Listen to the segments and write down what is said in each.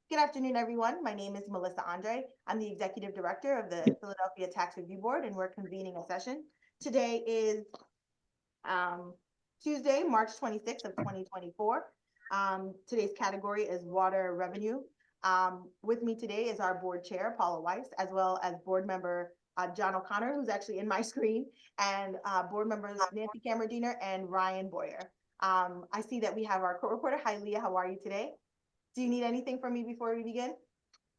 Good afternoon, everyone. My name is Melissa Andre. I'm the Executive Director of the Philadelphia Tax Review Board, and we're convening a session. Today is Tuesday, March 26th of 2024. Today's category is water revenue. With me today is our board chair, Paula Weiss, as well as board member John O'Connor, who's actually in my screen, and board members Nancy Cameradiner and Ryan Boyer. I see that we have our court reporter. Hi, Leah. How are you today? Do you need anything from me before we begin?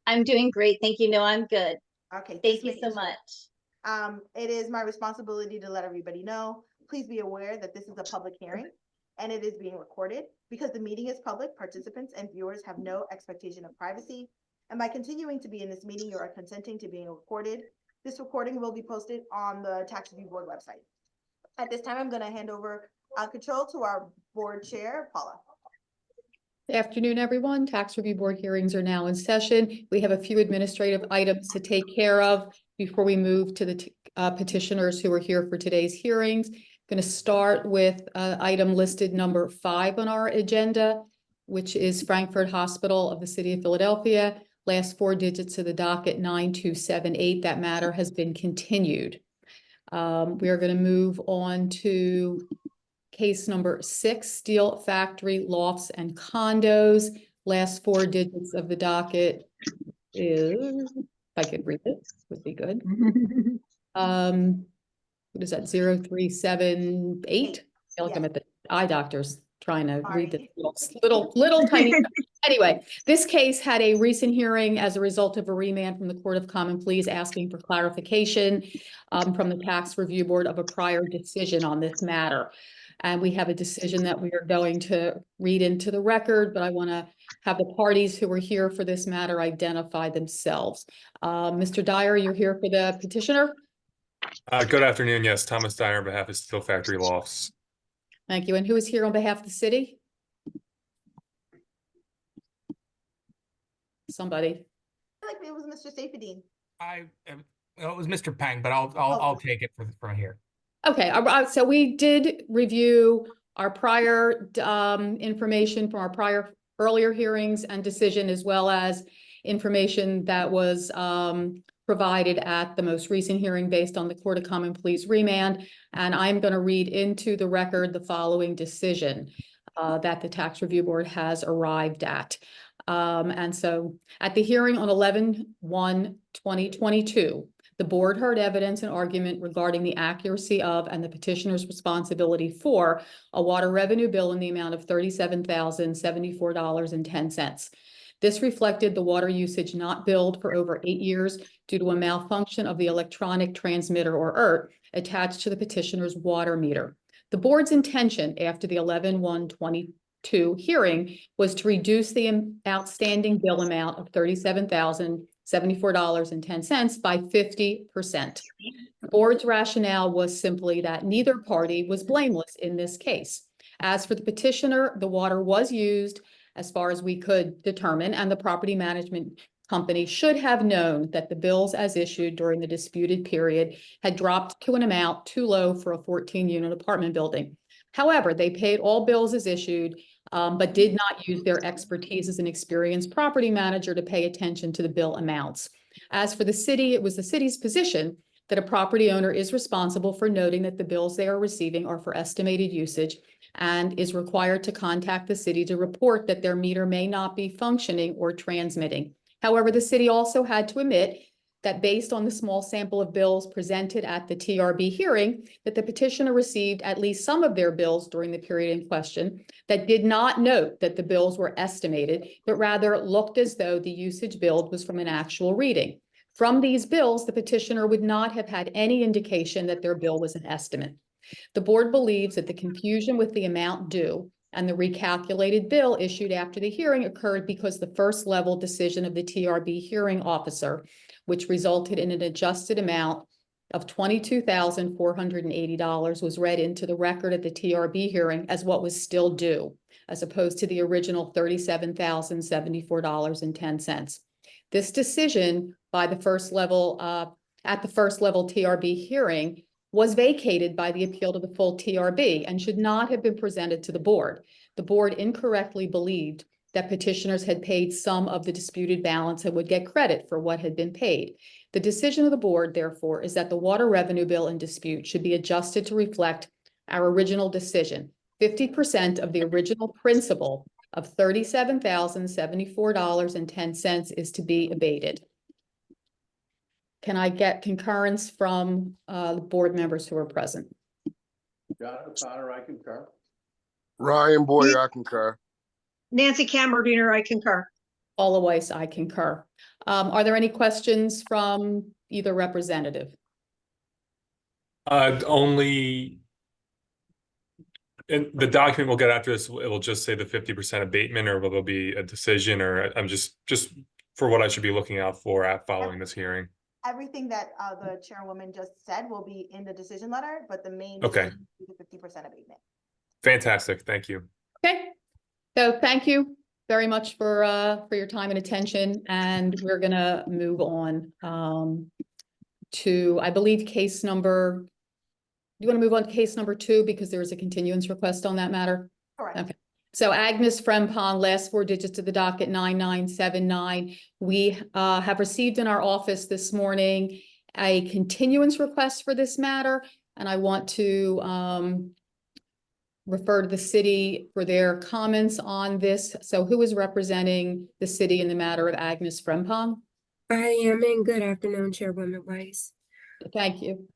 I'm doing great. Thank you. No, I'm good. Okay. Thank you so much. It is my responsibility to let everybody know. Please be aware that this is a public hearing and it is being recorded. Because the meeting is public, participants and viewers have no expectation of privacy. And by continuing to be in this meeting, you are consenting to being recorded. This recording will be posted on the Tax Review Board website. At this time, I'm going to hand over control to our board chair, Paula. Good afternoon, everyone. Tax Review Board hearings are now in session. We have a few administrative items to take care of before we move to the petitioners who are here for today's hearings. Going to start with item listed number 5 on our agenda, which is Frankfurt Hospital of the City of Philadelphia. Last 4 digits of the docket 9278. That matter has been continued. We are going to move on to case number 6, Steel Factory Lofts and Condos. Last 4 digits of the docket is, if I could read it, would be good. What is that, 0378? I feel like I'm at the eye doctor's trying to read this little tiny. Anyway, this case had a recent hearing as a result of a remand from the Court of Common Pleas asking for clarification from the Tax Review Board of a prior decision on this matter. And we have a decision that we are going to read into the record, but I want to have the parties who are here for this matter identify themselves. Mr. Dyer, you're here for the petitioner? Good afternoon. Yes, Thomas Dyer on behalf of Steel Factory Lofts. Thank you. And who is here on behalf of the city? Somebody. I feel like it was Mr. Safedine. It was Mr. Peng, but I'll take it from here. Okay, so we did review our prior information from our earlier hearings and decision, as well as information that was provided at the most recent hearing based on the Court of Common Pleas remand. And I'm going to read into the record the following decision that the Tax Review Board has arrived at. And so at the hearing on 11/1/2022, the board heard evidence and argument regarding the accuracy of and the petitioner's responsibility for a water revenue bill in the amount of $37,074.10. This reflected the water usage not billed for over 8 years due to a malfunction of the electronic transmitter, or ERT, attached to the petitioner's water meter. The board's intention after the 11/1/22 hearing was to reduce the outstanding bill amount of $37,074.10 by 50%. The board's rationale was simply that neither party was blameless in this case. As for the petitioner, the water was used as far as we could determine, and the property management company should have known that the bills as issued during the disputed period had dropped to an amount too low for a 14-unit apartment building. However, they paid all bills as issued, but did not use their expertise as an experienced property manager to pay attention to the bill amounts. As for the city, it was the city's position that a property owner is responsible for noting that the bills they are receiving are for estimated usage and is required to contact the city to report that their meter may not be functioning or transmitting. However, the city also had to admit that based on the small sample of bills presented at the TRB hearing, that the petitioner received at least some of their bills during the period in question that did not note that the bills were estimated, but rather looked as though the usage billed was from an actual reading. From these bills, the petitioner would not have had any indication that their bill was an estimate. The board believes that the confusion with the amount due and the recalculated bill issued after the hearing occurred because the first level decision of the TRB hearing officer, which resulted in an adjusted amount of $22,480, was read into the record at the TRB hearing as what was still due, as opposed to the original $37,074.10. This decision by the first level, at the first level TRB hearing, was vacated by the appeal to the full TRB and should not have been presented to the board. The board incorrectly believed that petitioners had paid some of the disputed balance and would get credit for what had been paid. The decision of the board, therefore, is that the water revenue bill in dispute should be adjusted to reflect our original decision. 50% of the original principal of $37,074.10 is to be abated. Can I get concurrence from the board members who are present? John O'Connor, I concur. Ryan Boyer, I concur. Nancy Camerdiner, I concur. Paula Weiss, I concur. Are there any questions from either representative? Only in the document we'll get after this, it will just say the 50% abatement, or will there be a decision, or I'm just for what I should be looking out for following this hearing. Everything that the chairwoman just said will be in the decision letter, but the main Okay. decision is the 50% abatement. Fantastic. Thank you. Okay, so thank you very much for your time and attention, and we're gonna move on to, I believe, case number. You want to move on to case number 2 because there is a continuance request on that matter? Correct. Okay. So Agnes Frempong, last 4 digits of the docket 9979. We have received in our office this morning a continuance request for this matter, and I want to refer to the city for their comments on this. So who is representing the city in the matter of Agnes Frempong? I am, and good afternoon, Chairwoman Weiss. Thank you.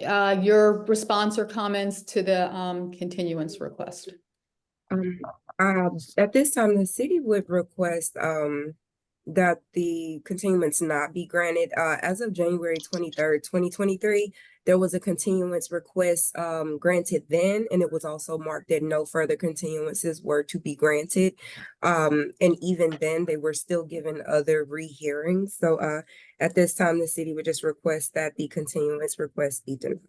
Your response or comments to the continuance request? At this time, the city would request that the continuance not be granted. As of January 23rd, 2023, there was a continuance request granted then, and it was also marked that no further continuances were to be granted. And even then, they were still given other rehearings. So at this time, the city would just request that the continuance request be denied.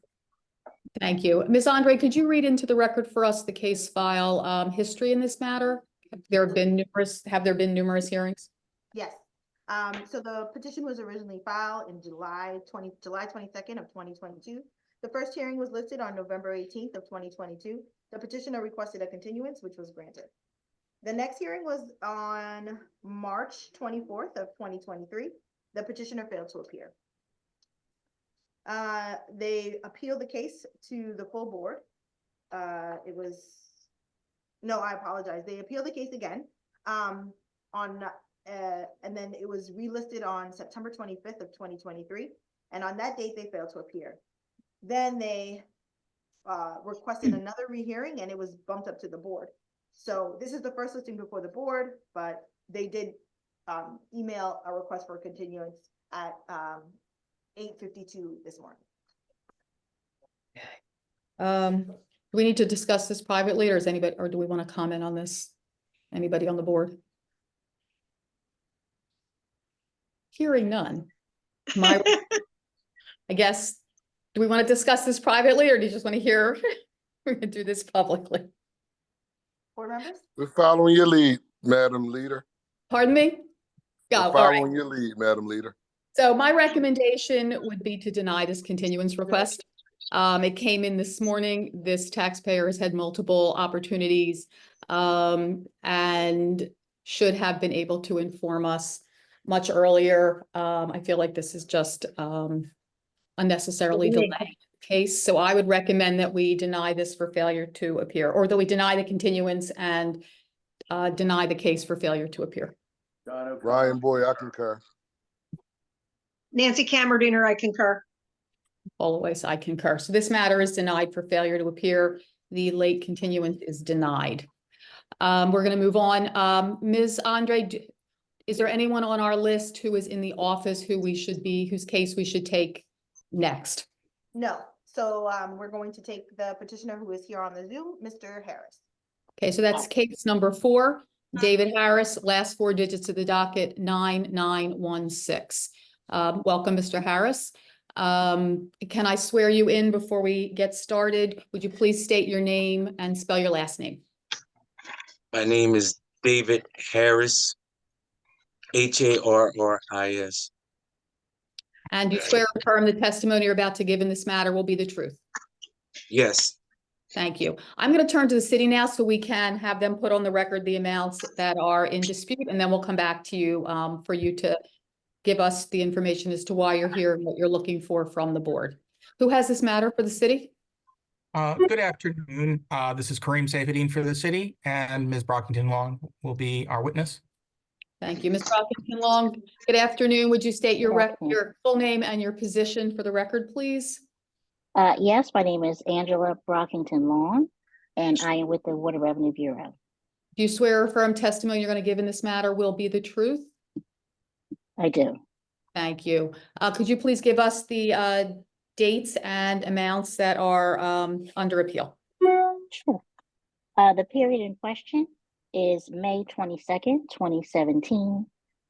Thank you. Ms. Andre, could you read into the record for us the case file history in this matter? Have there been numerous hearings? Yes. So the petition was originally filed in July 22nd of 2022. The first hearing was listed on November 18th of 2022. The petitioner requested a continuance, which was granted. The next hearing was on March 24th of 2023. The petitioner failed to appear. They appealed the case to the full board. I apologize. They appealed the case again and then it was relisted on September 25th of 2023. And on that date, they failed to appear. Then they requested another rehearing, and it was bumped up to the board. So this is the first listing before the board, but they did email a request for continuance at 8:52 this morning. Do we need to discuss this privately, or is anybody, or do we want to comment on this? Anybody on the board? Hearing none. I guess, do we want to discuss this privately, or do you just want to hear? We're going to do this publicly. Board members? We're following your lead, Madam Leader. Pardon me? We're Go, all right. following your lead, Madam Leader. So my recommendation would be to deny this continuance request. It came in this morning. This taxpayer has had multiple opportunities and should have been able to inform us much earlier. I feel like this is just unnecessarily delaying the case. So I would recommend that we deny this for failure to appear, or that we deny the continuance and deny the case for failure to appear. John O'Connor. Ryan Boyer, I concur. Nancy Camerdiner, I concur. Always, I concur. So this matter is denied for failure to appear. The late continuance is denied. We're going to move on. Ms. Andre, is there anyone on our list who is in the office whose case we should take next? No. So we're going to take the petitioner who is here on the Zoom, Mr. Harris. Okay, so that's case number 4, David Harris, last 4 digits of the docket 9916. Welcome, Mr. Harris. Can I swear you in before we get started? Would you please state your name and spell your last name? My name is David Harris, Harris. And you swear or affirm the testimony you're about to give in this matter will be the truth? Yes, Thank you. I'm going to turn to the city now so we can have them put on the record the amounts that are in dispute, and then we'll come back to you for you to give us the information as to why you're here and what you're looking for from the board. Who has this matter for the city? Good afternoon. This is Kareem Safedine for the city, and Ms. Brockington Long will be our witness. Thank you. Ms. Brockington Long, good afternoon. Would you state your Good afternoon. your full name and your position for the record, please? Yes, my name is Angela Brockington Long, and I am with the Water Revenue Bureau. Do you swear or affirm testimony you're going to give in this matter will be the truth? I do. Thank you. Could you please give us the dates and amounts that are under appeal? Sure. The period in question is May 22nd, 2017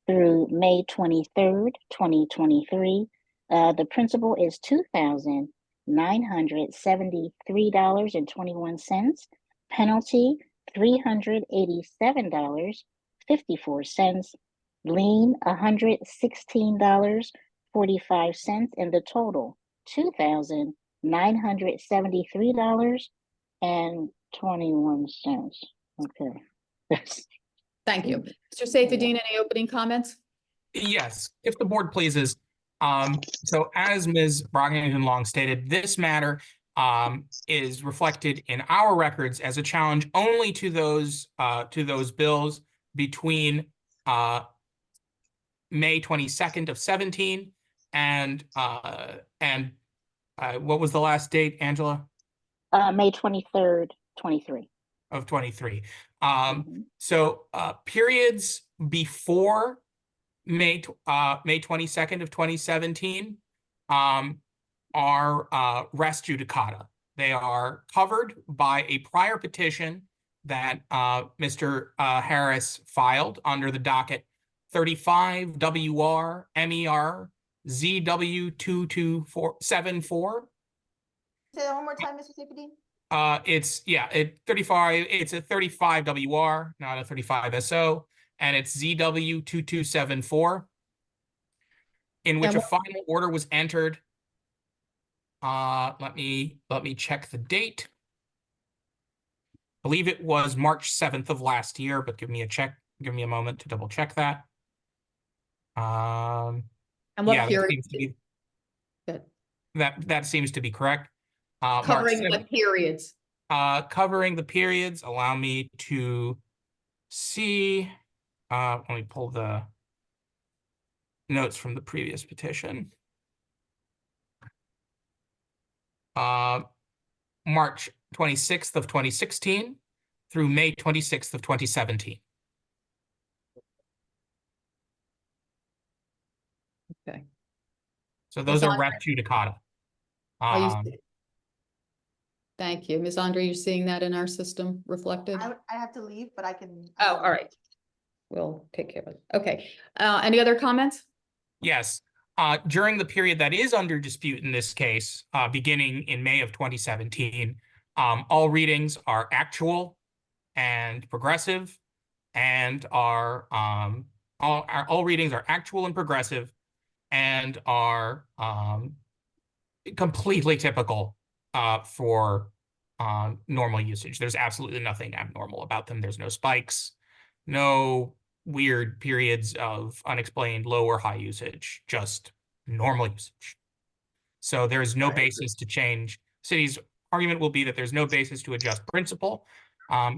through May 23rd, 2023. The principal is $2,973.21. Penalty, $387.54. Lien, $116.45, and the total, $2,973.21. Okay. Thank you. Mr. Safedine, any opening comments? Yes, if the board pleases. So as Ms. Brockington Long stated, this matter is reflected in our records as a challenge only to those bills between May 22nd of 17 and what was the last date, Angela? May 23rd, 23. Of 23. So periods before May 22nd of 2017 are res judicata. They are covered by a prior petition that Mr. Harris filed under the docket 35 WR MER ZW 22474. Say that one more time, Mr. Safedine. It's 35. It's a 35 WR, not a 35 SO, and it's ZW 2274, in which a final order was entered. Let me check the date. I believe it was March 7th of last year, but give me a moment to double check that. And what period? That seems to be correct. Covering what periods? Covering the periods. Allow me to see. Let me pull the notes from the previous petition. March 26th of 2016 through May 26th of 2017. Okay. So those are res judicata. Thank you. Ms. Andre, you're seeing that in our system reflected? I have to leave, but I can. Oh, all right. We'll take care of it. Okay. Any other comments? Yes. During the period that is under dispute in this case, beginning in May of 2017, all readings are actual and progressive, and all readings are actual and progressive, and are completely typical for normal usage. There's absolutely nothing abnormal about them. There's no spikes, no weird periods of unexplained low or high usage, just normal usage. So there's no basis to change. City's argument will be that there's no basis to adjust principle.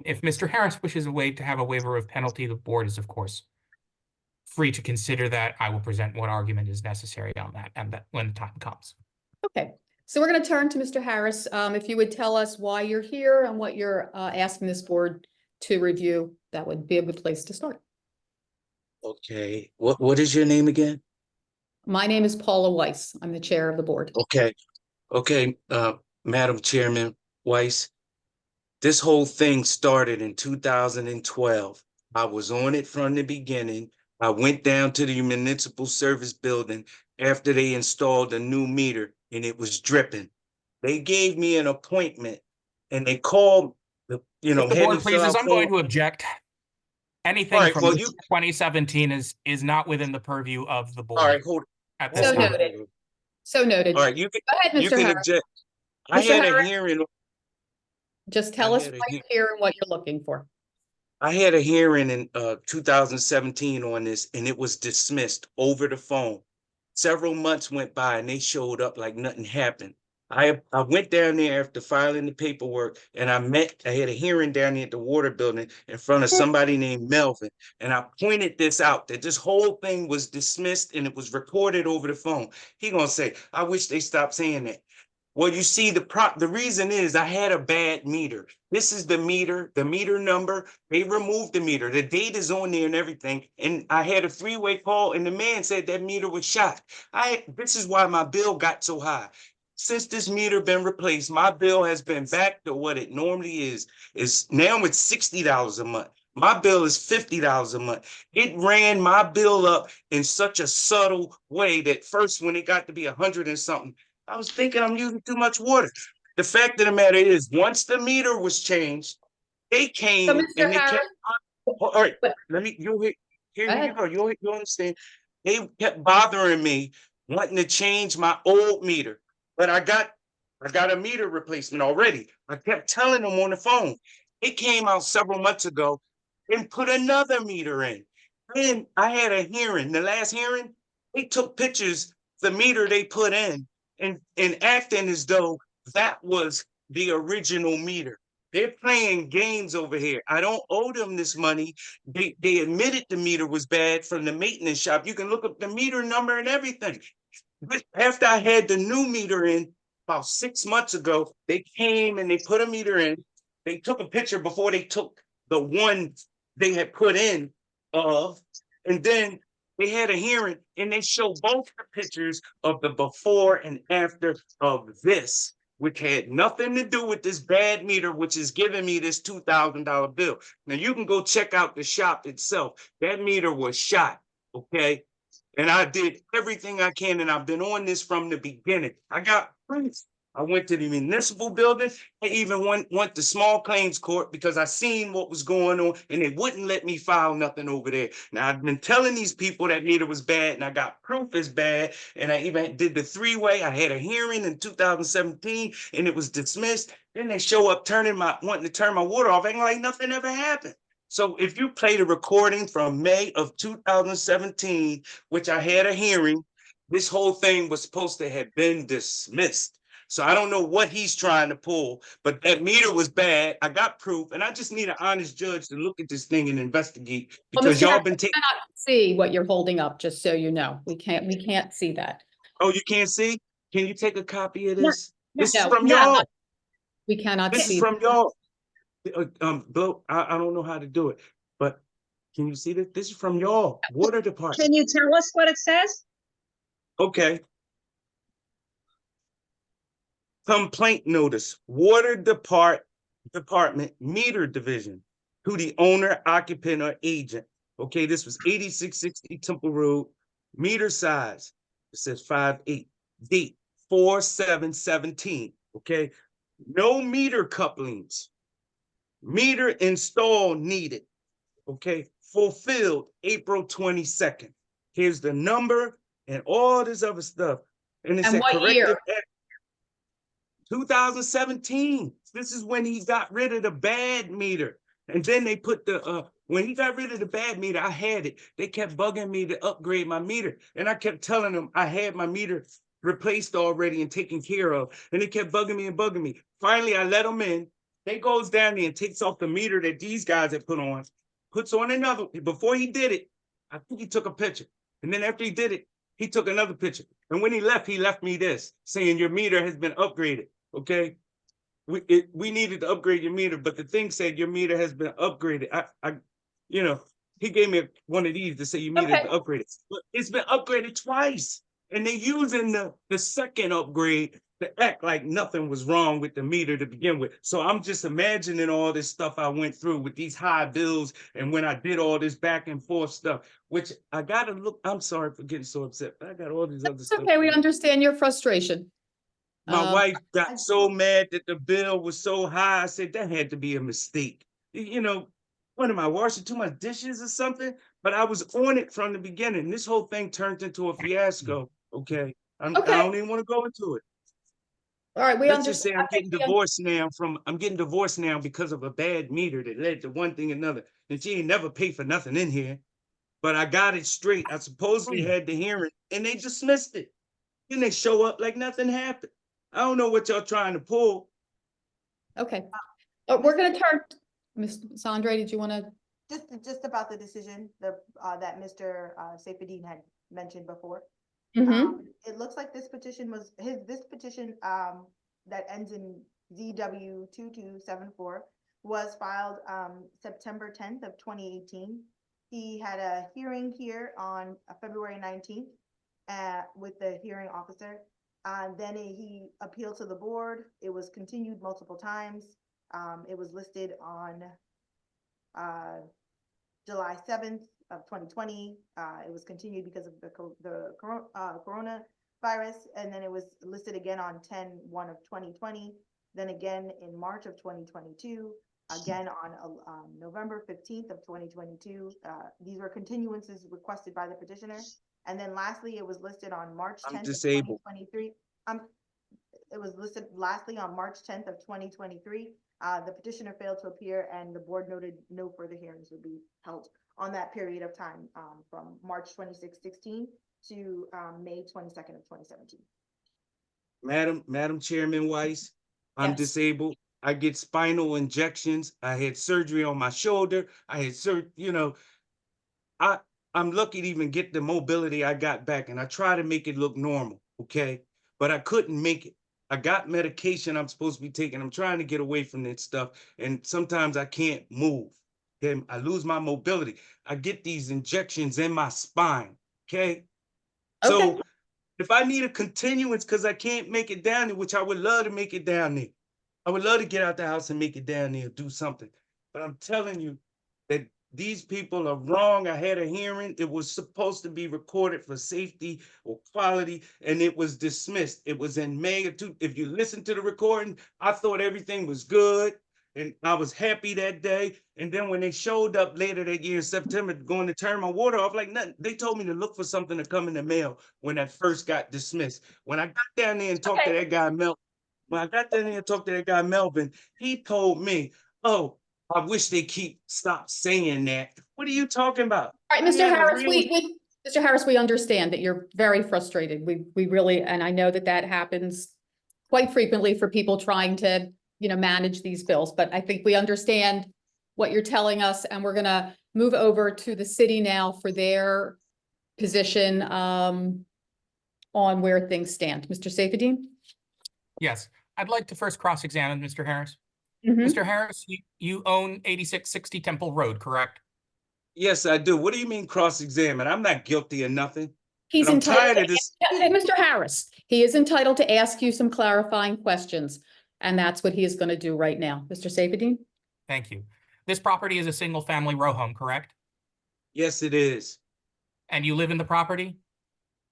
If Mr. Harris wishes a way to have a waiver of penalty, the board is, of course, free to consider that. I will present what argument is necessary on that, and that when the time comes. Okay. So we're going to turn to Mr. Harris. If you would tell us why you're here and what you're asking this board to review, that would be a good place to start. Okay, what is your name again? My name is Paula Weiss. I'm the chair of the board. Okay, Madam Chairman Weiss, this whole thing started in 2012. I was on it from the beginning. I went down to the municipal service building after they installed a new meter, and it was dripping. They gave me an appointment, and they called the, If the board pleases, I'm going to object. Anything All right, from well, 2017 is not within the purview of the board. All right, hold. At this So time. noted. So noted. All right, you can, Go ahead, you Mr. can Harris. object. I Mr. had Harris? a hearing. Just tell I us had a why you're here and what you're looking for. I had a hearing in 2017 on this, and it was dismissed over the phone. Several months went by and they showed up like nothing happened. I went down there after filing the paperwork, and I had a hearing down there at the water building in front of somebody named Melvin. And I pointed this out, that this whole thing was dismissed and it was recorded over the phone. He gonna say, I wish they stopped saying that. Well, you see, the reason is I had a bad meter. This is the meter number. They removed the meter. The date is on there and everything. And I had a three-way call, and the man said that meter was shot. This is why my bill got so high. Since this meter been replaced, my bill has been back to what it normally is. Now it's $60 a month. My bill is $50 a month. It ran my bill up in such a subtle way that first, when it got to be 100 and something, I was thinking I'm using too much water. The fact of the matter is, once the meter was changed, they came So, and Mr. they kept. Harris, All right, but- you'll hear, here Go you ahead. go. You'll understand. They kept bothering me, wanting to change my old meter, but I got a meter replacement already. I kept telling them on the phone. It came out several months ago and put another meter in. Then I had a hearing. The last hearing, they took pictures, the meter they put in, and acting as though that was the original meter. They're playing games over here. I don't owe them this money. They admitted the meter was bad from the maintenance shop. You can look up the meter number and everything. But after I had the new meter in about 6 months ago, they came and they put a meter in. They took a picture before they took the one they had put in and then they had a hearing and they showed both the pictures of the before and after of this, which had nothing to do with this bad meter, which is giving me this $2,000 bill. Now you can go check out the shop itself. That meter was shot, okay? And I did everything I can, and I've been on this from the beginning. I got proof. I went to the municipal building. I even went to small claims court because I seen what was going on, and they wouldn't let me file nothing over there. Now, I've been telling these people that meter was bad, and I got proof it's bad, and I even did the three-way. I had a hearing in 2017, and it was dismissed. Then they show up wanting to turn my water off, acting like nothing ever happened. So if you play the recording from May of 2017, which I had a hearing, this whole thing was supposed to have been dismissed. So I don't know what he's trying to pull, but that meter was bad. I got proof, and I just need an honest judge to look at this thing and investigate, Well, because Mr. y'all Harris, been we taking. cannot see what you're holding up, just so you know. We can't see that. Oh, you can't see? Can you take a copy of this? This is No, from no, y'all. We cannot This is see. from y'all. Bill, I don't know how to do it, but can you see that? This is from y'all, water department. Can you tell us what it says? Okay. Complaint notice, water department meter division to the owner, occupant, or agent. Okay, this was 8660 Temple Road, meter size. It says 5'8", date 4/7/17. Okay, no meter couplings. Meter install needed. Okay, fulfilled April 22nd. Here's the number and all this other stuff. And it And said what corrective year? act. 2017. This is when he got rid of the bad meter. And then they put when he got rid of the bad meter, I had it. They kept bugging me to upgrade my meter. And I kept telling them I had my meter replaced already and taken care of. And they kept bugging me and bugging me. Finally, I let them in. They goes down there and takes off the meter that these guys had put on, puts on another. Before he did it, I think he took a picture. And then after he did it, he took another picture. And when he left me this, saying your meter has been upgraded. Okay, we needed to upgrade your meter, but the thing said your meter has been upgraded. He gave me one of these to say your meter has been upgraded. But it's been upgraded twice, and they're using the second upgrade to act like nothing was wrong with the meter to begin with. So I'm just imagining all this stuff I went through with these high bills, and when I did all this back and forth stuff, which I gotta look. I'm sorry for getting so upset, but I got all these other It's stuff. okay, we understand your frustration. My wife got so mad that the bill was so high. I said, that had to be a mistake. What am I washing too much dishes or something? But I was on it from the beginning. This whole thing turned into a fiasco. Okay. I don't even want to go into it. All right, we Let's just say understand. I'm getting divorced now because of a bad meter that led to one thing another. And she ain't never paid for nothing in here. But I got it straight. I supposedly had the hearing and they dismissed it. Then they show up like nothing happened. I don't know what y'all trying to pull. Okay. We're gonna turn, Ms. Sandre, did you want to? Just about the decision, that Mr. Saifuddin had mentioned before. It looks like this petition that ends in ZW 2274 was filed, September 10th of 2018. He had a hearing here on February 19th, with the hearing officer. Then he appealed to the board. It was continued multiple times. It was listed on, July 7th of 2020. It was continued because of the coronavirus, and then it was listed again on 10/1 of 2020, then again in March of 2022, again on November 15th of 2022. These were continuances requested by the petitioner. And then lastly, it was listed on March 10th of 2023. It was listed lastly on March 10th of 2023. The petitioner failed to appear and the board noted no further hearings would be held on that period of time, from March 26th, to May 22nd of 2017. Madam Chairman Weiss, I'm Yes. disabled. I get spinal injections. I had surgery on my shoulder. I had I'm lucky to even get the mobility I got back, and I try to make it look normal, okay? But I couldn't make it. I got medication I'm supposed to be taking. I'm trying to get away from that stuff, and sometimes I can't move. Okay, I lose my mobility. I get these injections in my spine, okay? So if I need a continuance because I can't make it down there, which I would love to make it down there. I would love to get out the house and make it down there, do something. But I'm telling you that these people are wrong. I had a hearing. It was supposed to be recorded for safety or quality, and it was dismissed. It was in May of if you listen to the recording, I thought everything was good. And I was happy that day. And then when they showed up later that year in September going to turn my water off, like nothing, they told me to look for something to come in the mail when that first got dismissed. When I got down there and talked to that guy, Melvin, he told me, oh, I wish they stop saying that. What are you talking about? All right, Mr. Harris, Mr. Harris, we understand that you're very frustrated. We really, and I know that that happens quite frequently for people trying to, manage these bills, but I think we understand what you're telling us, and we're gonna move over to the city now for their position on where things stand. Mr. Saifuddin? Yes, I'd like to first cross-examine Mr. Harris. Mhm. Mr. Harris, you own 8660 Temple Road, correct? Yes, I do. What do you mean cross-examine? I'm not guilty of nothing. He's I'm entitled tired to, of this. Mr. Harris, he is entitled to ask you some clarifying questions, and that's what he is going to do right now. Mr. Saifuddin? Thank you. This property is a single-family row home, correct? Yes, it is. And you live in the property?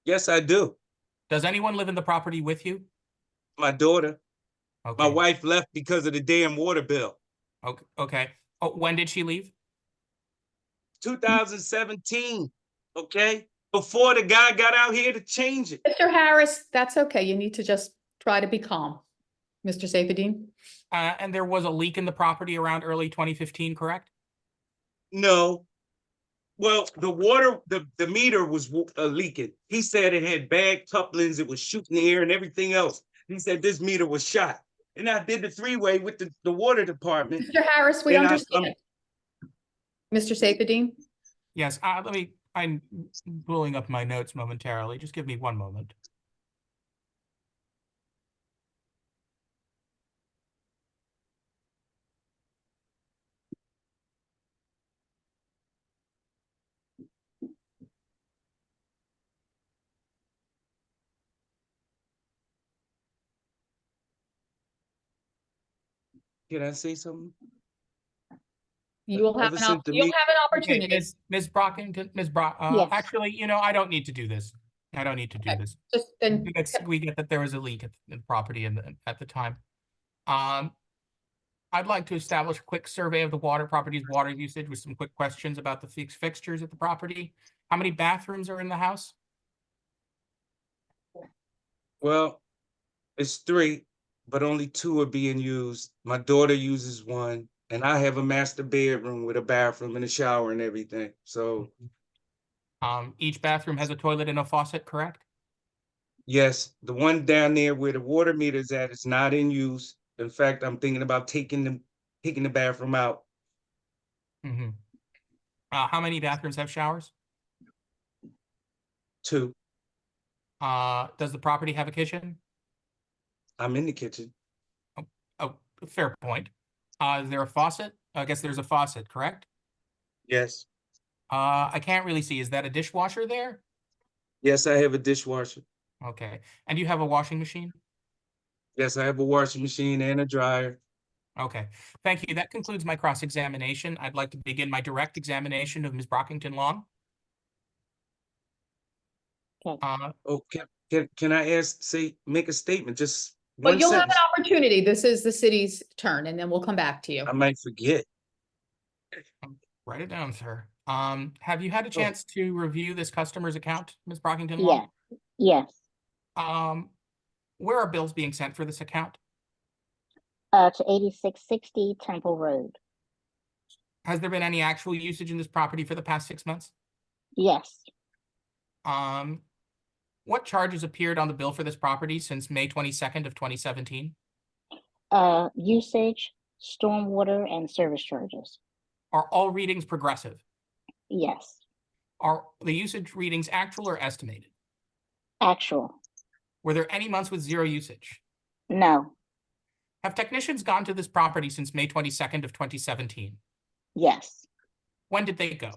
Yes, I do. Does anyone live in the property with you? My daughter. Okay. My wife left because of the damn water bill. Okay. Oh, when did she leave? 2017, okay? Before the guy got out here to change it. Mr. Harris, that's okay. You need to just try to be calm. Mr. Saifuddin? And there was a leak in the property around early 2015, correct? No. Well, the meter was leaking. He said it had bad couplings, it was shooting the air and everything else. He said this meter was shot. And I did the three-way with the water department. Mr. Harris, we And understand. Mr. Saifuddin? Yes, I'm pulling up my notes momentarily. Just give me one moment. Can I say something? You will have an opportunity. Okay, Ms. Brockington, Yes. actually, I don't need to do this. I don't need to do Okay. this. Just then, Because we get that there was a leak at the property at the time. I'd like to establish a quick survey of the property's water usage with some quick questions about the fixtures at the property. How many bathrooms are in the house? Well, it's 3. but only 2 are being used. My daughter uses one, and I have a master bedroom with a bathroom and a shower and everything. So Each bathroom has a toilet and a faucet, correct? yes, the one down there where the water meter's at is not in use. In fact, I'm thinking about taking the bathroom out. Mm-hmm. How many bathrooms have showers? 2. Does the property have a kitchen? I'm in the kitchen. Oh, fair point. Is there a faucet? I guess there's a faucet, correct? Yes. I can't really see. Is that a dishwasher there? Yes, I have a dishwasher. Okay. And you have a washing machine? Yes, I have a washing machine and a dryer. Okay. Thank you. That concludes my cross-examination. I'd like to begin my direct examination of Ms. Brockington Long. Okay. Oh, can I make a statement? Just But one you'll have an sentence. opportunity. This is the city's turn, and then we'll come back to you. I might forget. Write it down, sir. Have you had a chance to review this customer's account, Ms. Brockington Yeah. Long? Yes. Where are bills being sent for this account? To 8660 Temple Road. Has there been any actual usage in this property for the past 6 months? Yes. What charges appeared on the bill for this property since May 22nd of 2017? Usage, stormwater, and service charges. Are all readings progressive? Yes. Are the usage readings actual or estimated? Actual. Were there any months with 0 usage? No. Have technicians gone to this property since May 22nd of 2017? Yes. When did they go?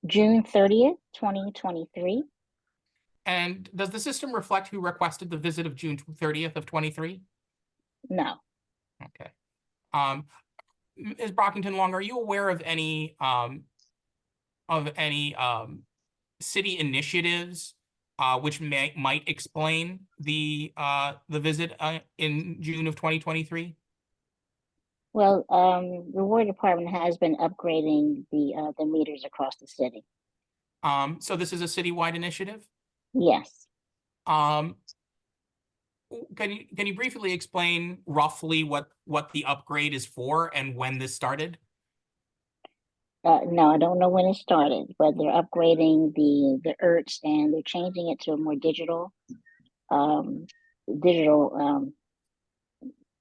June 30th, 2023. And does the system reflect who requested the visit of June 30th of 23? No. Okay. Ms. Brockington Long, are you aware of any city initiatives which might explain the visit in June of 2023? Well, the water department has been upgrading the meters across the city. So this is a citywide initiative? Yes. Can you briefly explain roughly what the upgrade is for and when this started? No, I don't know when it started, but they're upgrading the ERTs and they're changing it to a more digital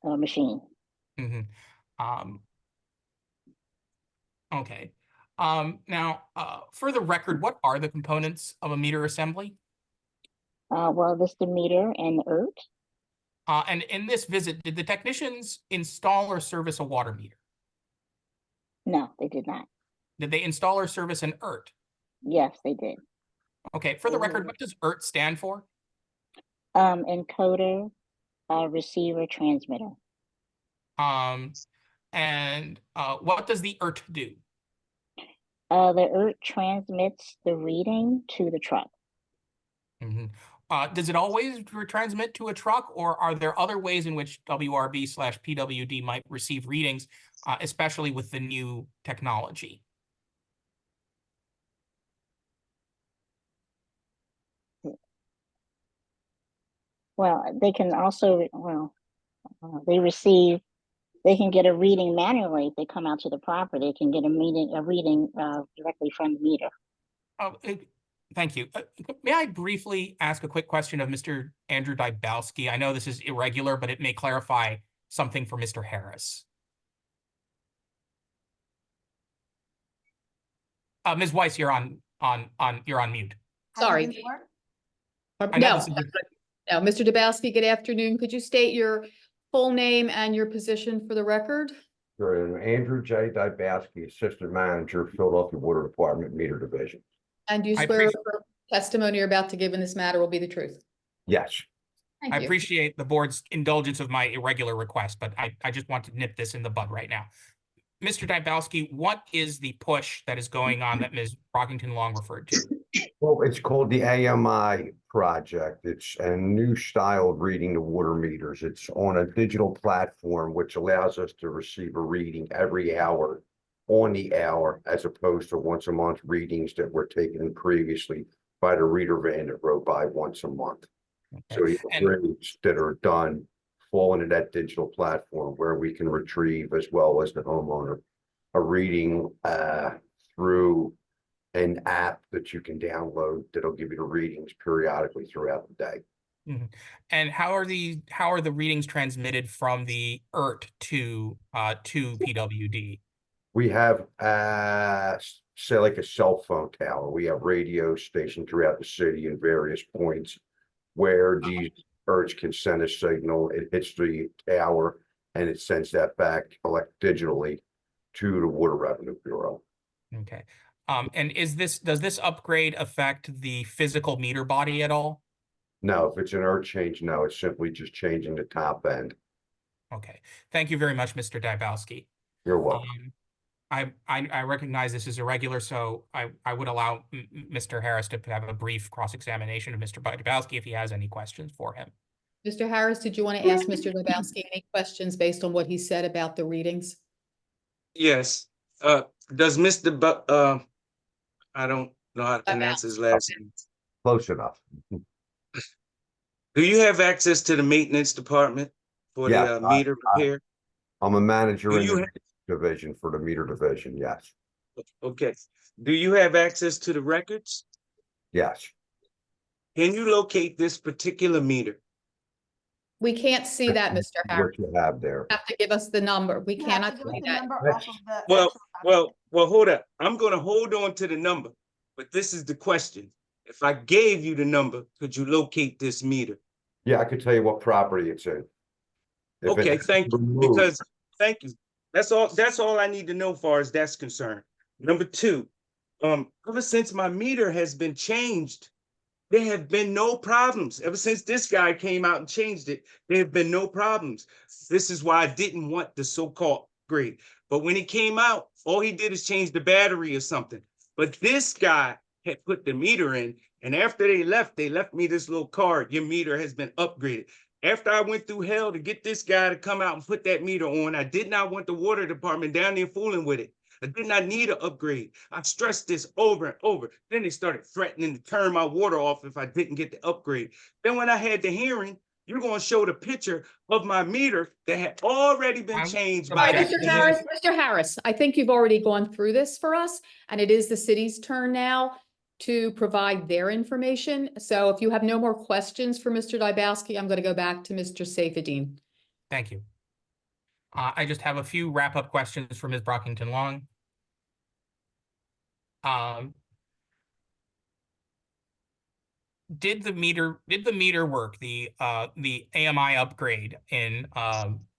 machine. Mm-hmm. Okay. Now, for the record, what are the components of a meter assembly? Well, this the meter and the ERT. And in this visit, did the technicians install or service a water meter? No, they did not. Did they install or service an ERT? Yes, they did. Okay, for the record, what does ERT stand for? Encoder, receiver, transmitter. And what does the ERT do? The ERT transmits the reading to the truck. Mm-hmm. Does it always retransmit to a truck, or are there other ways in which WRB/PWD might receive readings, especially with the new technology? Well, they can also, they can get a reading manually if they come out to the property. They can get a reading directly from the meter. Thank you. May I briefly ask a quick question of Mr. Andrew Dybowski? I know this is irregular, but it may clarify something for Mr. Harris. Ms. Weiss, you're on mute. Sorry. No, Mr. Dybowski, good afternoon. Could you state your full name and your position for the record? Sure. Andrew J. Dybowski, Assistant Manager, Philadelphia Water Department Meter Division. And do you swear the testimony you're about to give in this matter will be the truth? Yes. Thank I you. appreciate the board's indulgence of my irregular request, but I just want to nip this in the bud right now. Mr. Dybowski, what is the push that is going on that Ms. Brockington Long referred to? Well, it's called the AMI project. It's a new style of reading the water meters. It's on a digital platform, which allows us to receive a reading every hour on the hour, as opposed to once a month readings that were taken previously by the reader van that wrote by once a month. So the grades that are done fall into that digital platform where we can retrieve, as well as the homeowner, a reading through an app that you can download that'll give you the readings periodically throughout the day. Mhm. And how are the readings transmitted from the ERT to PWD? We have say like a cell phone tower. We have radio stations throughout the city in various points where these birds can send a signal. It hits the tower and it sends that back digitally to the Water Revenue Bureau. Okay. And does this upgrade affect the physical meter body at all? No, if it's an earth change, no, it's simply just changing the top end. Okay. Thank you very much, Mr. Dybowski. You're welcome. I recognize this is irregular, so I would allow Mr. Harris to have a brief cross-examination of Mr. Dybowski if he has any questions for him. Mr. Harris, did you want to ask Mr. Dybowski any questions based on what he said about the readings? Yes. Does Mr. I don't know how to pronounce his last name. Close enough. Do you have access to the maintenance department for Yeah, the meter repair? I'm a manager Do in you the division for the meter division. Yes. Okay. Do you have access to the records? Yes. Can you locate this particular meter? We can't see that, Mr. Harris. What you have there. You have to give us the number. We You have cannot to give us see the that. number off of the Well, actual document. well, hold up. I'm gonna hold on to the number, but this is the question. If I gave you the number, could you locate this meter? Yeah, I could tell you what property it's in. If Okay, it's thank you, removed- because, thank you. That's all I need to know far as that's concerned. Number two, ever since my meter has been changed, there have been no problems. Ever since this guy came out and changed it, there have been no problems. This is why I didn't want the so-called upgrade. But when he came out, all he did is change the battery or something. But this guy had put the meter in, and after they left me this little card, your meter has been upgraded. After I went through hell to get this guy to come out and put that meter on, I did not want the water department down there fooling with it. I did not need an upgrade. I stressed this over and over. Then they started threatening to turn my water off if I didn't get the upgrade. Then when I had the hearing, you're going to show the picture of my meter that had already been changed All by right, the Mr. Harris, I think you've already gone through this for us, and it is the city's turn now to provide their information. So if you have no more questions for Mr. Dybowski, I'm going to go back to Mr. Safedine. Thank you. I just have a few wrap-up questions for Ms. Brockington Long. Did the meter work? The AMI upgrade in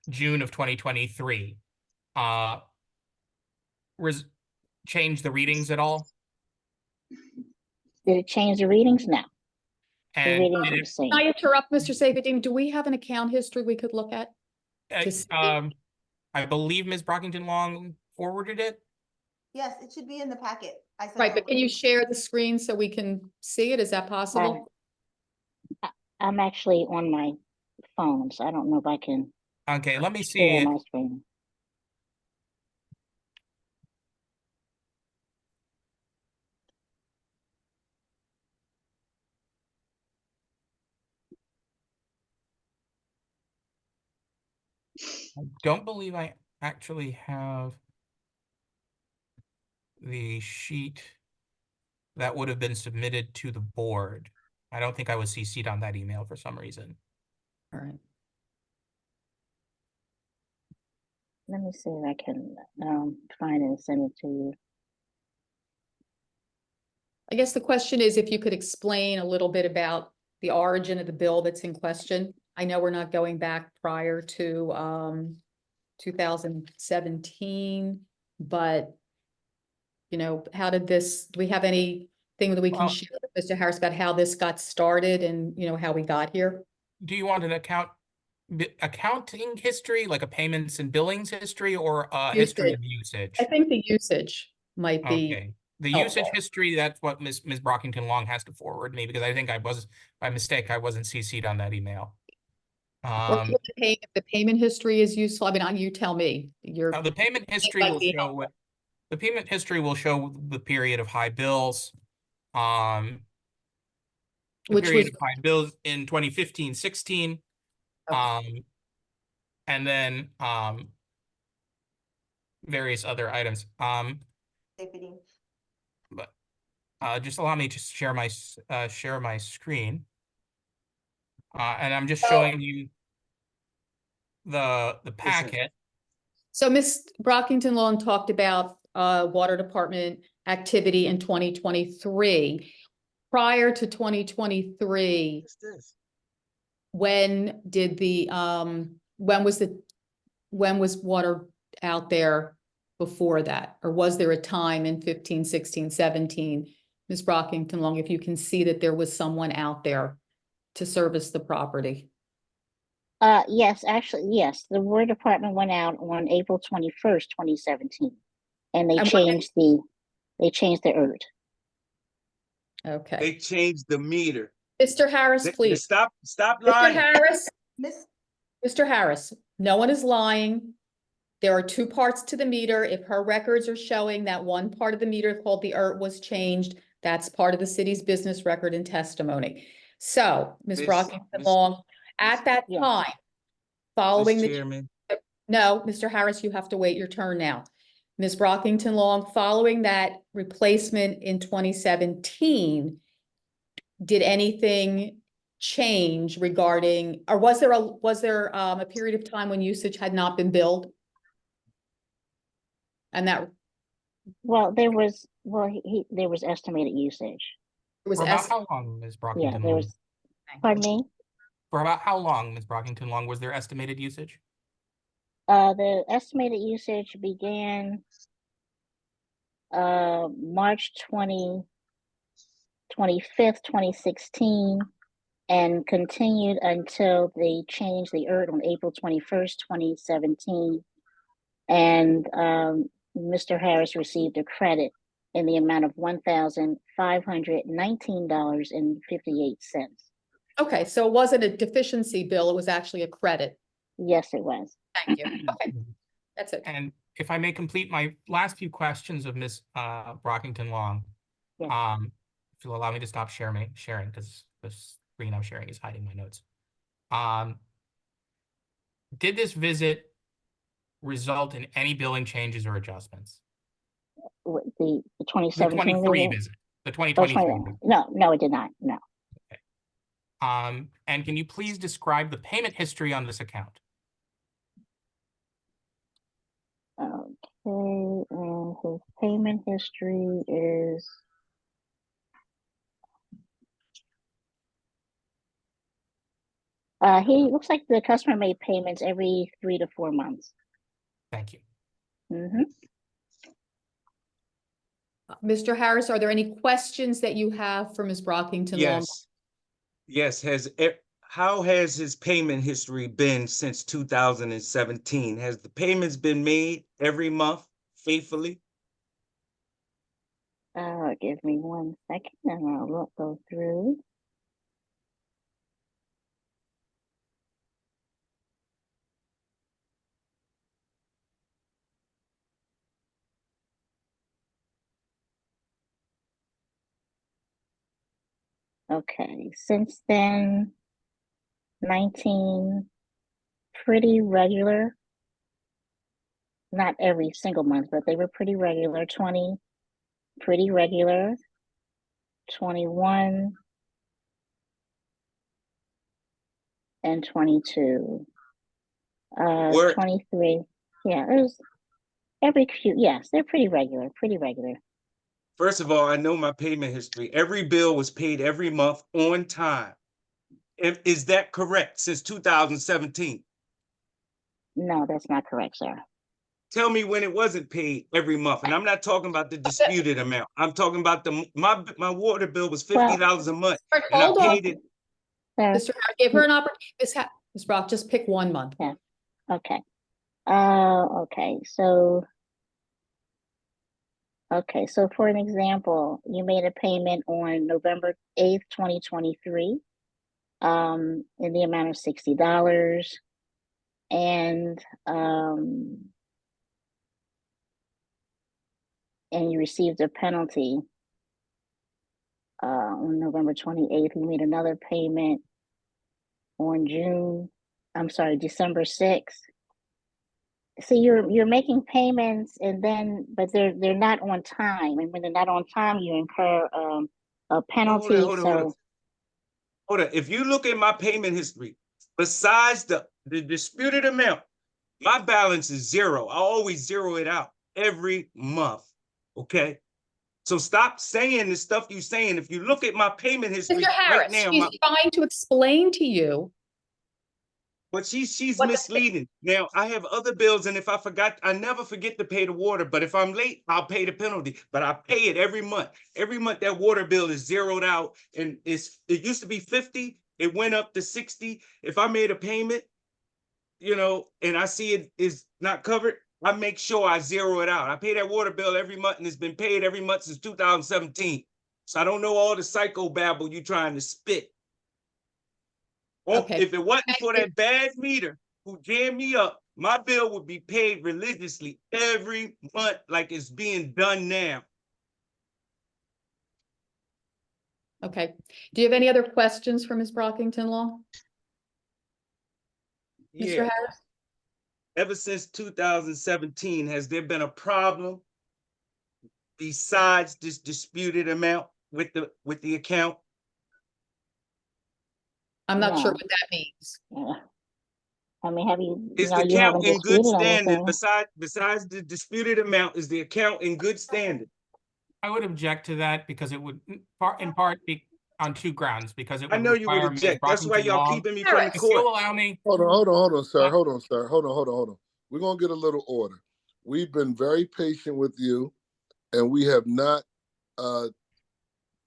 June of 2023 change the readings at all? Did it change the readings? No. The And readings did are the it, same. Can I interrupt, Mr. Safedine? Do we have an account history we could look at? to see? I believe Ms. Brockington Long forwarded it. Yes, it should be in the packet. I sent Right, it but can over. you share the screen so we can see it? Is that possible? I'm actually on my phone, so I don't know if I can Okay, let me share see. my screen. I don't believe I actually have the sheet that would have been submitted to the board. I don't think I was CC'd on that email for some reason. All right. Let me see if I can find it and send it to you. I guess the question is if you could explain a little bit about the origin of the bill that's in question. I know we're not going back prior to 2017, but you know, how did this, do we have anything that we can Well, share with Mr. Harris about how this got started and you know, how we got here? Do you want an accounting history, like a payments and billings history, or a history of usage? I think the usage might be. Okay. The helpful. usage history, that's what Ms. Brockington Long has to forward me, because I think I was, by mistake, I wasn't CC'd on that email. Or if the payment history is useful, I mean, you tell me. The payment history might will be show what, the payment history will show the period of high bills. The Which period was- of high bills in 2015-16. Okay. and then, various other items. Deputy. But, just allow me to share my screen. And I'm just showing you the packet. So Ms. Brockington Long talked about water department activity in 2023. Prior to 2023, when was water out there before that? Or was there a time in 15, 16, 17? Ms. Brockington Long, if you can see that there was someone out there to service the property. Yes, actually, yes, the water department went out on April 21st, 2017. And they And changed the ERT. Okay. They changed the meter. Mr. Harris, please. Stop Mr. lying. Harris, Miss, Mr. Harris, no one is lying. There are two parts to the meter. If her records are showing that one part of the meter called the ERT was changed, that's part of the city's business record and testimony. So, Ms. Brockington Long, at that Yes. time, following the Chairman, No, Mr. Harris, you have to wait your turn now. Ms. Brockington Long, following that replacement in 2017, did anything change regarding, or was there a period of time when usage had not been billed? And that Well, there was estimated usage. was For about how long, Ms. Brockington Yeah, Long? there was, pardon me? For about how long, Ms. Brockington Long, was there estimated usage? The estimated usage began March 25th, 2016, and continued until they changed the ERT on April 21st, 2017. And Mr. Harris received a credit in the amount of $1,519.58. Okay, so it wasn't a deficiency bill, it was actually a credit. Yes, it was. Thank you. Okay, that's it. And if I may complete my last few questions of Ms. Brockington Long. Yes. If you'll allow me to stop sharing, because the screen I'm sharing is hiding my notes. Did this visit result in any billing changes or adjustments? The The 2017 23 visit? visit, the Oh, 2023 visit. No, it did not. No. And can you please describe the payment history on this account? Okay, and his payment history is he looks like the customer made payments every 3 to 4 months. Thank you. Mm-hmm. Mr. Harris, are there any questions that you have for Ms. Brockington Long? Yes. How has his payment history been since 2017? Has the payments been made every month faithfully? Give me 1 second and I'll go through. Okay, since then, 19, pretty regular. Not every single month, but they were pretty regular. 20, pretty regular. 21 and 22. 23. Yeah, it was every few. Yes, they're pretty regular. First of all, I know my payment history. Every bill was paid every month on time. Is that correct since 2017? No, that's not correct, sir. Tell me when it wasn't paid every month. And I'm not talking about the disputed amount. I'm talking about my water bill was $50 a month. And I paid it. Mr. Harris, give her an opportunity. Ms. Brock, just pick 1 month. Yeah. Okay. Okay. So for an example, you made a payment on November 8th, 2023, in the amount of $60. And you received a penalty on November 28th. You made another payment on December 6th, see, you're making payments and then, but they're not on time. And when they're not on time, you incur, a penalty, Hold on. so. Hold on. If you look at my payment history, besides the disputed amount, my balance is zero. I always zero it out every month. Okay. So stop saying the stuff you're saying. If you look at my payment history Mr. right Harris, now, she's trying to explain to you. but she's What the- misleading. Now I have other bills, and if I forgot, I never forget to pay the water. But if I'm late, I'll pay the penalty. But I pay it every month. Every month that water bill is zeroed out, and it used to be 50. It went up to 60. If I made a payment, and I see it is not covered, I make sure I zero it out. I pay that water bill every month, and it's been paid every month since 2017. So I don't know all the psychobabble you trying to spit. Oh, Okay. if it wasn't for that bad meter who jammed me up, my bill would be paid religiously every month like it's being done now. Okay. Do you have any other questions for Ms. Brockington Long? Mr. Yeah. Harris? Ever since 2017, has there been a problem besides this disputed amount with the account? I'm not sure No. what that means. Yeah. I mean, have you, Is you the haven't account in good disputed standing? anything? Besides the disputed amount, is the account in good standing? I would object to that because it would in part be on two grounds, because it I would know you would require Ms. object. That's why Brockington y'all Long. keeping me from the Harris, If court. you'll allow me, Hold on, sir. Hold on. We're gonna get a little order. We've been very patient with you, and we have not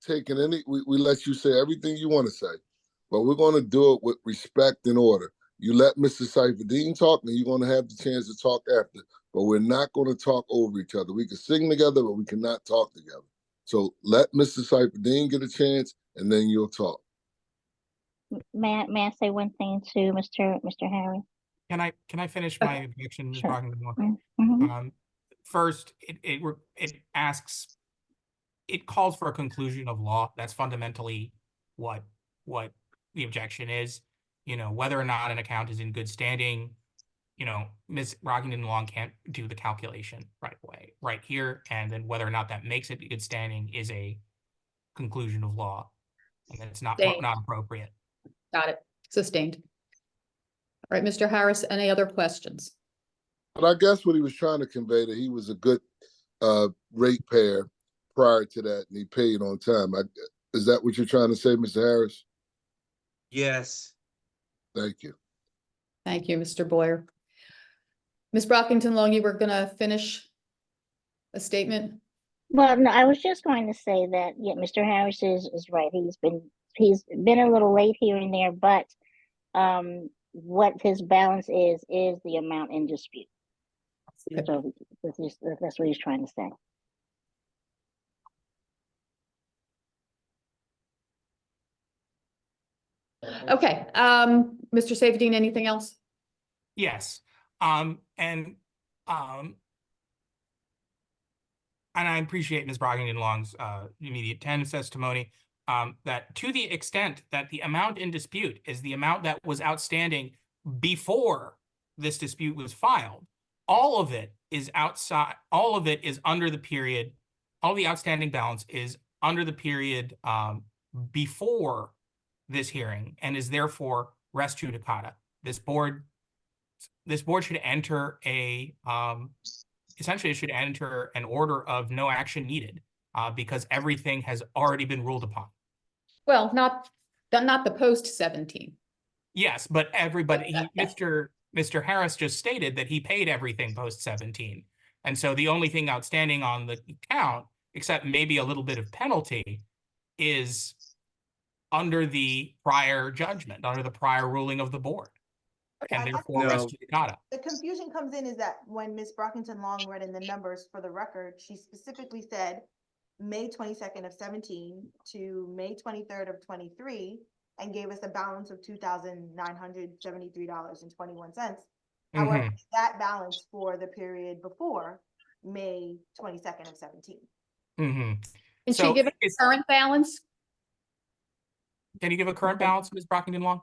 taken any. We let you say everything you want to say, but we're gonna do it with respect and order. You let Mr. Saifedean talk, and you're gonna have the chance to talk after. But we're not gonna talk over each other. We can sing together, but we cannot talk together. So let Mr. Saifedean get a chance, and then you'll talk. May I say one thing to Mr. Harris? can I finish my objection, Ms. Sure. Brockington Long? Mm-hmm. First, it calls for a conclusion of law. That's fundamentally what the objection is. Whether or not an account is in good standing, Ms. Brockington Long can't do the calculation right here, and then whether or not that makes it good standing is a conclusion of law, and it's not Sustained. appropriate. Got it. Sustained. All right, Mr. Harris, any other questions? But I guess what he was trying to convey that he was a good ratepayer prior to that, and he paid on time. Is that what you're trying to say, Mr. Harris? Yes. Thank you. Thank you, Mr. Boyer. Ms. Brockington Long, you were gonna finish a statement? Well, no, I was just going to say that, yeah, Mr. Harris is right. He's been a little late here and there, but what his balance is the amount in dispute. Okay. So that's what he's trying to say. Okay, Mr. Saifedean, anything else? Yes. And I appreciate Ms. Brockington Long's immediate attendance testimony, that to the extent that the amount in dispute is the amount that was outstanding before this dispute was filed, all of it is under the period, all the outstanding balance is under the period before this hearing and is therefore res judicata. This board should enter essentially it should enter an order of no action needed because everything has already been ruled upon. Well, not the post 17. Yes, but everybody, Mr. Harris just stated that he paid everything post 17. And so the only thing outstanding on the account, except maybe a little bit of penalty, is under the prior judgment, under the prior ruling of the board. And therefore res judicata. The confusion comes in is that when Ms. Brockington Long read in the numbers for the record, she specifically said May 22nd of 17 to May 23rd of 23 and gave us a balance of $2,973.21. However, that balance for the period before May 22nd of 17. Can she give a current balance? Can you give a current balance, Ms. Brockington Long?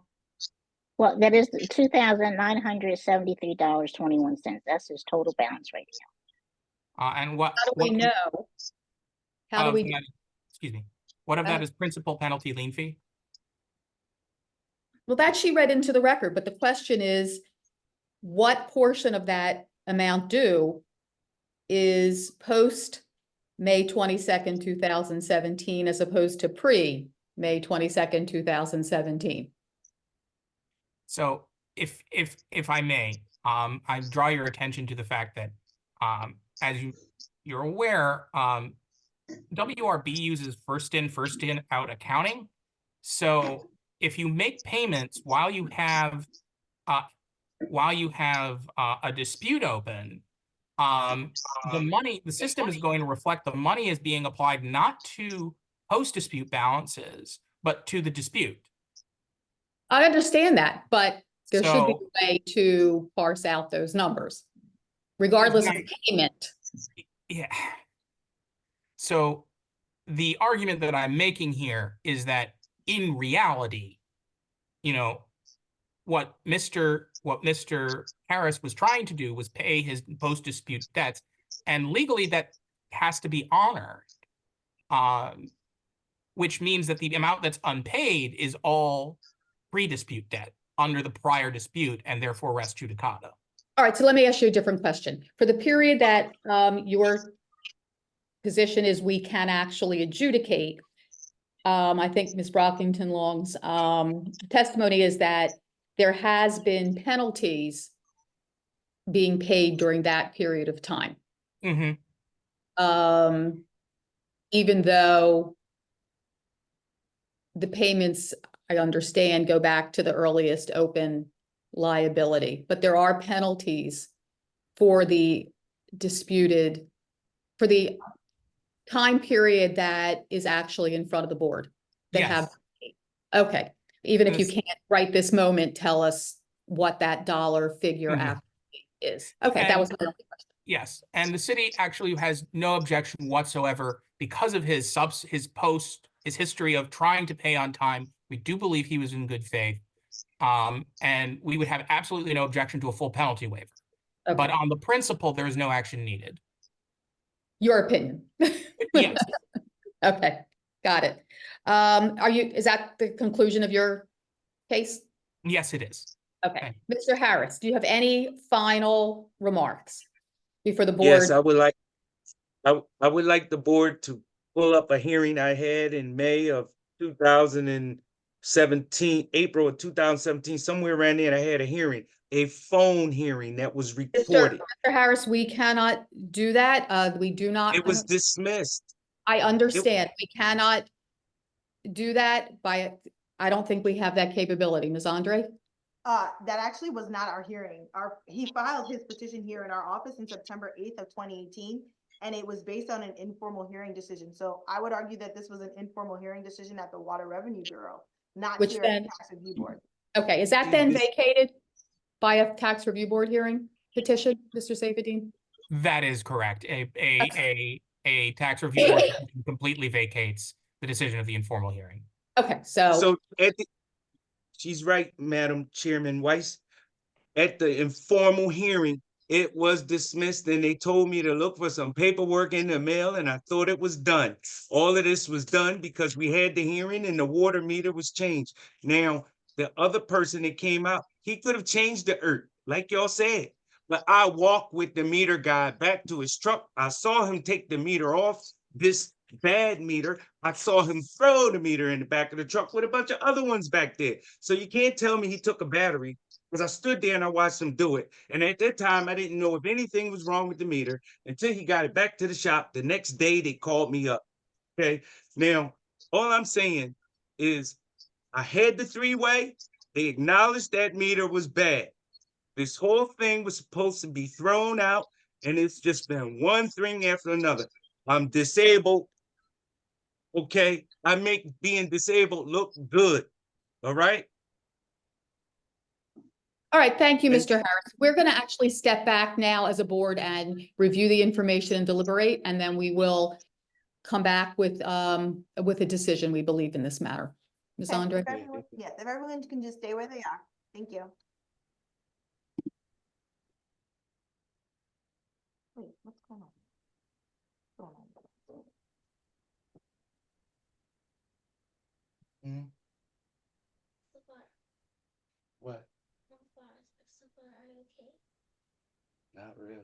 Well, that is $2,973.21. That's his total balance right And what? How do we what know? How do of we, that- Excuse me. What of that Uh, is principal, penalty, lien fee? well, that she read into the record, but the question is, what portion of that amount due is post May 22nd, 2017, as opposed to pre-May 22nd, 2017? So if I may, I draw your attention to the fact that, as you're aware, WRB uses first in, out accounting. So if you make payments while you have a dispute open, the system is going to reflect the money is being applied not to post-dispute balances, but to the dispute. I understand that, but there should be So- a way to parse out those numbers, regardless of Right. payment. Yeah. So the argument that I'm making here is that in reality, you know, what Mr. Harris was trying to do was pay his post-dispute debts, and legally that has to be honored. Which means that the amount that's unpaid is all pre-dispute debt under the prior dispute and therefore res judicata. All right, so let me ask you a different question. For the period that your position is we can actually adjudicate, I think Ms. Brockington Long's testimony is that there has been penalties being paid during that period of time. Mm-hmm. Even though the payments, I understand, go back to the earliest open liability, but there are penalties for the time period that is actually in front of the board. That have, okay, even if you Yes. can't right this moment, tell us what that dollar figure Mhm. actually is. Okay, that was my only question. Yes, and the city actually has no objection whatsoever because of his history of trying to pay on time. We do believe he was in good faith. And we would have absolutely no objection to a full penalty waiver. But Okay, on the principle, there is no action needed. your opinion. Yes, Okay, got it. Is that the conclusion of your case? yes, it is. Okay, Mr. Harris, do you have any final remarks before the board? Yes, I would like the board to pull up a hearing I had in May of 2017, April of 2017, somewhere around there. I had a hearing, a phone hearing that was recorded. Mr. Harris, we cannot do that. We do not. It was dismissed. I understand. We cannot do that I don't think we have that capability. Ms. Andre? That actually was not our hearing. He filed his petition here in our office in September 8th of 2018, and it was based on an informal hearing decision. So I would argue that this was an informal hearing decision at the Water Revenue Bureau, not Which here then- at the Tax Review Board. Okay, is that then This- vacated by a tax review board hearing petition, Mr. Safedine? That is correct. A tax review board completely vacates the decision of the informal hearing. Okay, so, So she's right, Madam Chairman Weiss. At the informal hearing, it was dismissed and they told me to look for some paperwork in the mail and I thought it was done. All of this was done because we had the hearing and the water meter was changed. Now, the other person that came out, he could have changed the earth, like y'all said. But I walked with the meter guy back to his truck. I saw him take the meter off this bad meter. I saw him throw the meter in the back of the truck with a bunch of other ones back there. So you can't tell me he took a battery, because I stood there and I watched him do it. And at that time, I didn't know if anything was wrong with the meter until he got it back to the shop. The next day, they called me up. Okay. Now, all I'm saying is I had the three-way. They acknowledged that meter was bad. This whole thing was supposed to be thrown out, and it's just been one thing after another. I'm disabled. Okay. I make being disabled look good. All right. all right, thank you, Thank Mr. Harris. We're going to actually step back now as a board and review the information and deliberate, and then we will come back with a decision, we believe, in this matter. Ms. Okay, Andre? if everyone can just stay where they are. Thank you. Wait, what's going on? What's going on? What? Not really.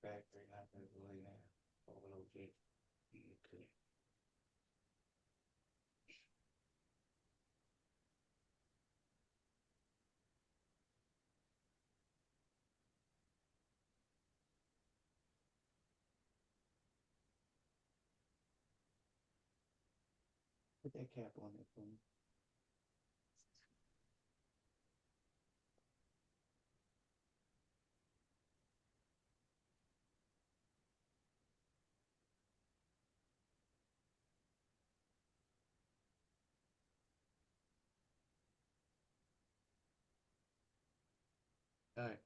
Factory, not really now. Okay. Put that cap on it for me. All right.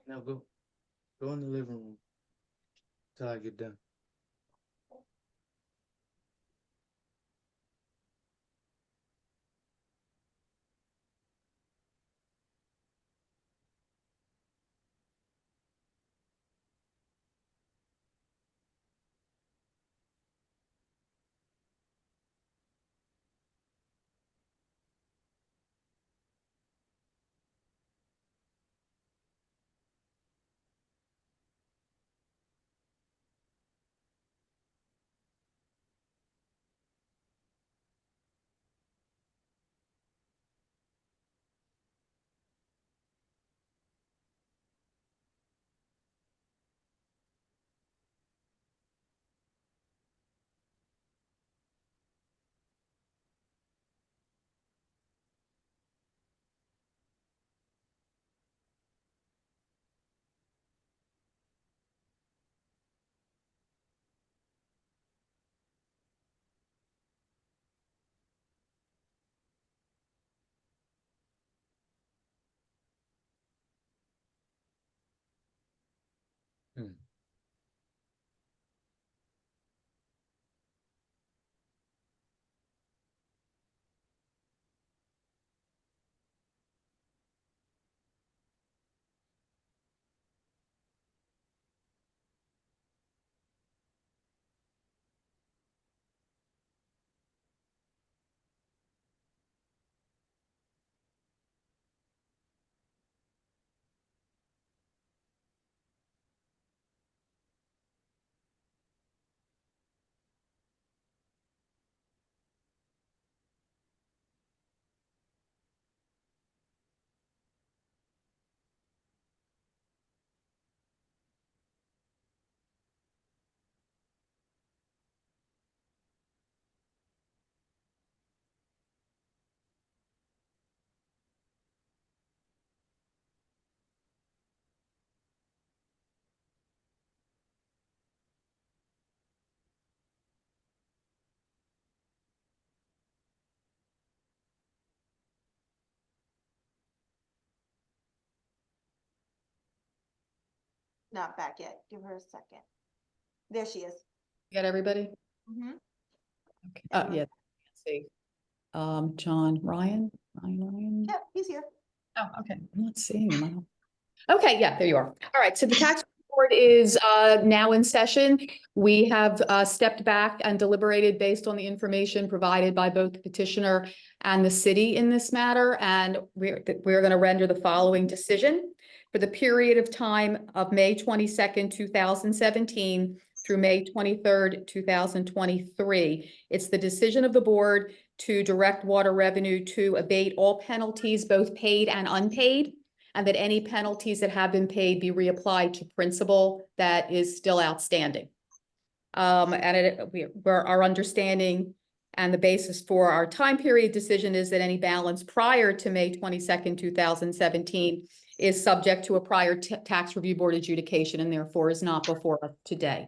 Now go in the living room till I get done. Not back yet. Give her a second. There she is. Get everybody? Mhm. Okay. Yeah. Let's see. John, Ryan? Yep, he's here. Oh, okay. I'm not seeing him. I don't. Okay, yeah, there you are. All right, so the tax board is now in session. We have stepped back and deliberated based on the information provided by both the petitioner and the city in this matter, and we're going to render the following decision. For the period of time of May 22nd, 2017 through May 23rd, 2023. It's the decision of the board to direct water revenue to abate all penalties, both paid and unpaid, and that any penalties that have been paid be reapplied to principal that is still outstanding. Our understanding and the basis for our time period decision is that any balance prior to May 22nd, 2017 is subject to a prior tax review board adjudication and therefore is not before us today.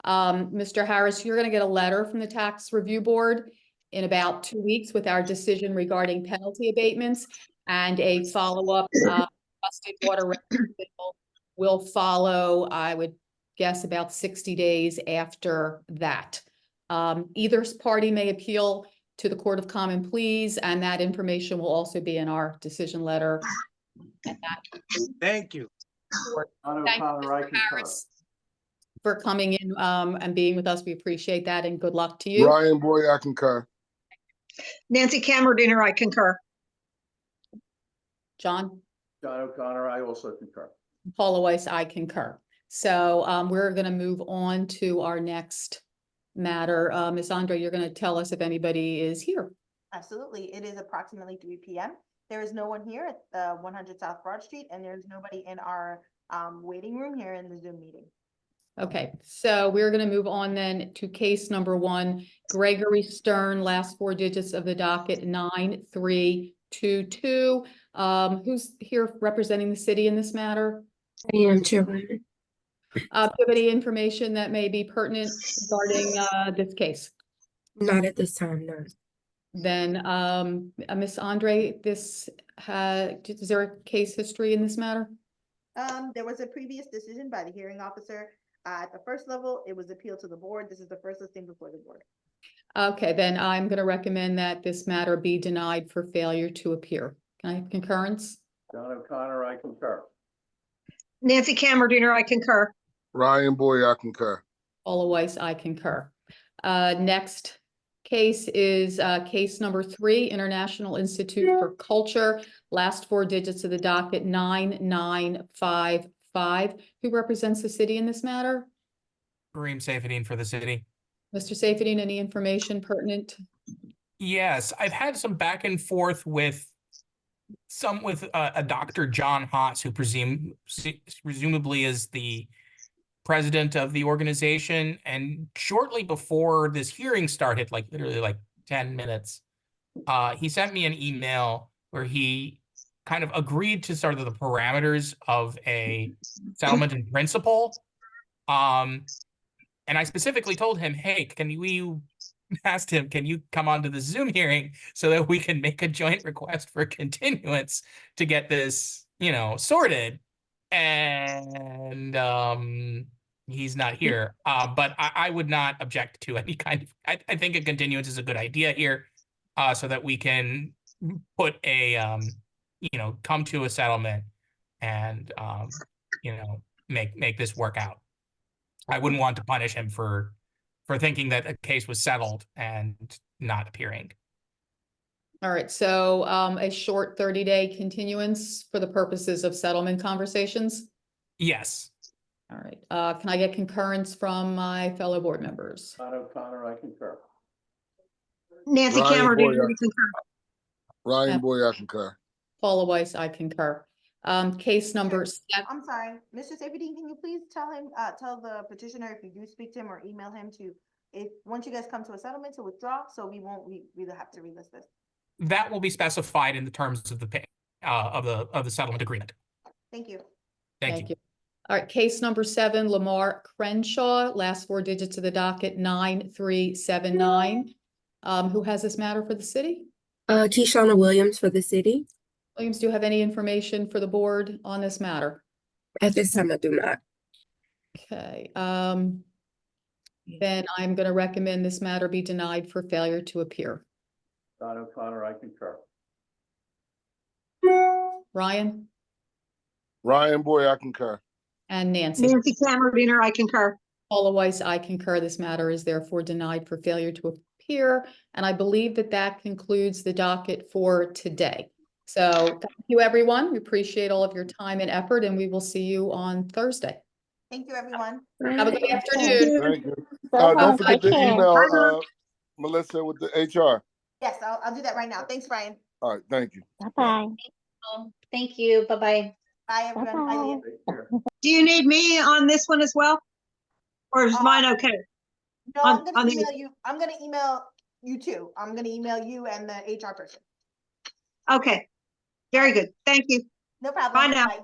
Mr. Harris, you're going to get a letter from the tax review board in about 2 weeks with our decision regarding penalty abatements, and a follow-up trusted water revenue bill will follow, I would guess, about 60 days after that. Either party may appeal to the Court of Common Pleas, and that information will also be in our decision letter. And that, Thank you. thank you, Mr. Harris, for coming in and being with us. We appreciate that, and good luck to you. Ryan Boy, I concur. Nancy Cameradiner, I concur. John? John O'Connor, I also concur. Paula Weiss, I concur. So we're going to move on to our next matter. Ms. Andre, you're going to tell us if anybody is here. Absolutely. It is approximately 3 p.m. There is no one here at 100 South Broad Street, and there's nobody in our waiting room here in the Zoom meeting. Okay, so we're going to move on then to case number 1, Gregory Stern, last 4 digits of the docket 9322. Who's here representing the city in this matter? I am, Chairwoman. Do you have any information that may be pertinent regarding this case? Not at this time, no. Then, Ms. Andre, is there a case history in this matter? There was a previous decision by the hearing officer at the first level. It was appealed to the board. This is the first listing before the board. Okay, then I'm going to recommend that this matter be denied for failure to appear. Can I have concurrence? John O'Connor, I concur. Nancy Cameradiner, I concur. Ryan Boy, I concur. Paula Weiss, I concur. Next case is case number 3, International Institute for Culture, last 4 digits of the docket 9955. Who represents the city in this matter? Kareem Safedine for the city. Mr. Safedine, any information pertinent? Yes, I've had some back and forth with a Dr. John Haas, who presumably is the president of the organization. And shortly before this hearing started, like literally like 10 minutes, he sent me an email where he kind of agreed to sort of the parameters of a settlement in principle. And I specifically told him, hey, asked him, can you come onto the Zoom hearing so that we can make a joint request for continuance to get this, sorted? And he's not here. But I would not object to any kind of, I think a continuance is a good idea here, so that we can put a, come to a settlement and, make this work out. I wouldn't want to punish him for thinking that a case was settled and not appearing. All right, so a short 30-day continuance for the purposes of settlement conversations? Yes. All right, can I get concurrence from my fellow board members? John O'Connor, I concur. Nancy Ryan Cameradiner, Boyer. I concur. Ryan Boy, I concur. Paula Weiss, I concur. Case number 7. I'm sorry, Mr. Safedine, can you please tell the petitioner, if you do speak to him or email him, once you guys come to a settlement, to withdraw, so we won't have to relist this. That will be specified in the terms of the settlement agreement. Thank you. Thank you. All right, case number 7, Lamar Crenshaw, last 4 digits of the docket 9379. Who has this matter for the city? Keishana Williams for the city. Williams, do you have any information for the board on this matter? At this time, I do not. Okay, then I'm going to recommend this matter be denied for failure to appear. John O'Connor, I concur. Ryan? Ryan Boy, I concur. And Nancy? Nancy Cameradiner, I concur. Paula Weiss, I concur. This matter is therefore denied for failure to appear. And I believe that concludes the docket for today. So thank you, everyone. We appreciate all of your time and effort, and we will see you on Thursday. Thank you, everyone. Have a good Thank afternoon. Thank you. So Don't long. forget to Take care. email, Melissa with the HR. Yes, I'll do that right now. Thanks, Brian. All right, thank you. Bye-bye. Thank you. Bye-bye. Bye, everyone. Bye, Leah. Take care. Do you need me on this one as well? Or is mine okay? No, On- I'm on gonna the- email you. I'm gonna email you too. I'm gonna email you and the HR person. Okay, very good. Thank you. No problem. Bye now. Bye.